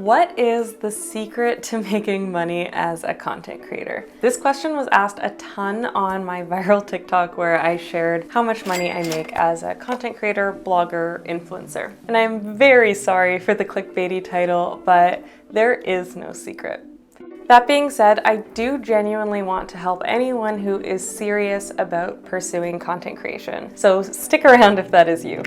What is the secret to making money as a content creator? This question was asked a ton on my viral TikTok where I shared how much money I make as a content creator, blogger, influencer. And I'm very sorry for the clickbaity title, but there is no secret. That being said, I do genuinely want to help anyone who is serious about pursuing content creation. So stick around if that is you.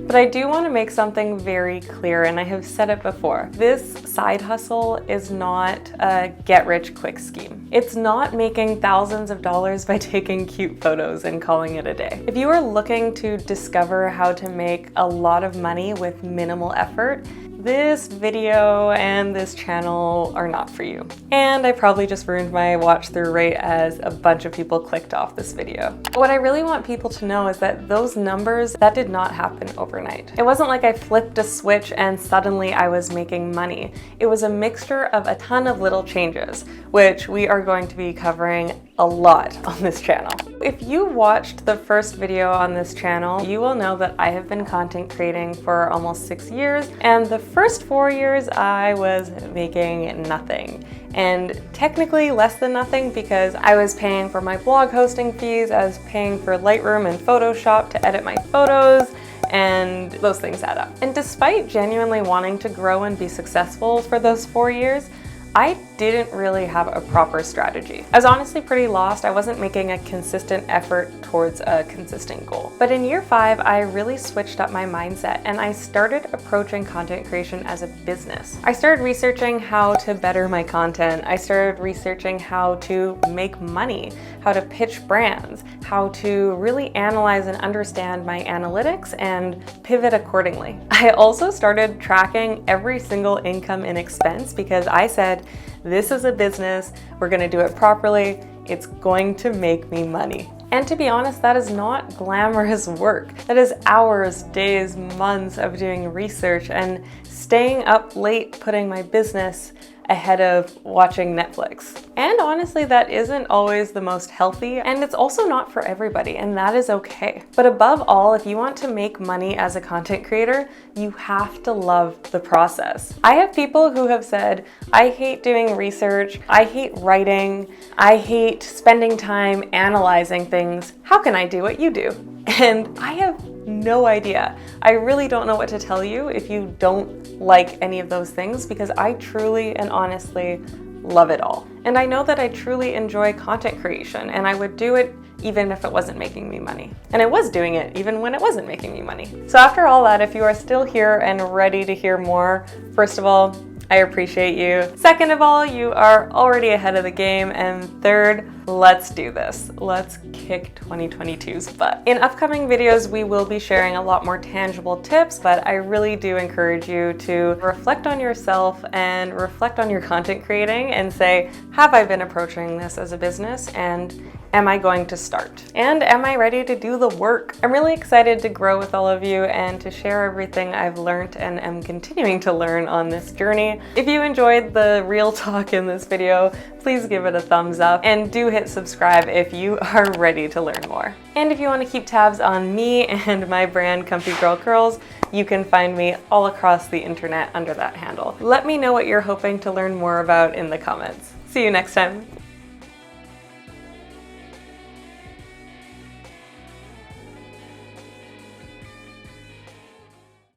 But I do want to make something very clear, and I have said it before. This side hustle is not a get-rich-quick scheme. It's not making thousands of dollars by taking cute photos and calling it a day. If you are looking to discover how to make a lot of money with minimal effort, this video and this channel are not for you. And I probably just ruined my watch through rate as a bunch of people clicked off this video. But what I really want people to know is that those numbers, that did not happen overnight. It wasn't like I flipped a switch and suddenly I was making money. It was a mixture of a ton of little changes, which we are going to be covering a lot on this channel. If you watched the first video on this channel, you will know that I have been content creating for almost 6 years, and the first 4 years I was making nothing. And technically less than nothing because I was paying for my blog hosting fees, I was paying for Lightroom and Photoshop to edit my photos, and those things add up. And despite genuinely wanting to grow and be successful for those 4 years, I didn't really have a proper strategy. I was honestly pretty lost. I wasn't making a consistent effort towards a consistent goal. But in year 5, I really switched up my mindset and I started approaching content creation as a business. I started researching how to better my content. I started researching how to make money, how to pitch brands, how to really analyze and understand my analytics and pivot accordingly. I also started tracking every single income and expense because I said, this is a business, we're gonna do it properly, it's going to make me money. And to be honest, that is not glamorous work. That is hours, days, months of doing research and staying up late putting my business ahead of watching Netflix. And honestly, that isn't always the most healthy, and it's also not for everybody, and that is okay. But above all, if you want to make money as a content creator, you have to love the process. I have people who have said, I hate doing research, I hate writing, I hate spending time analyzing things. How can I do what you do? And I have no idea. I really don't know what to tell you if you don't like any of those things because I truly and honestly love it all. And I know that I truly enjoy content creation and I would do it even if it wasn't making me money. And I was doing it even when it wasn't making me money. So after all that, if you are still here and ready to hear more, first of all, I appreciate you. Second of all, you are already ahead of the game. And third, let's do this. Let's kick 2022's butt. In upcoming videos, we will be sharing a lot more tangible tips, but I really do encourage you to reflect on yourself and reflect on your content creating and say, have I been approaching this as a business? And am I going to start? And am I ready to do the work? I'm really excited to grow with all of you and to share everything I've learned and am continuing to learn on this journey. If you enjoyed the real talk in this video, please give it a thumbs up and do hit subscribe if you are ready to learn more. And if you want to keep tabs on me and my brand Comfy Girl Curls, you can find me all across the internet under that handle. Let me know what you're hoping to learn more about in the comments. See you next time.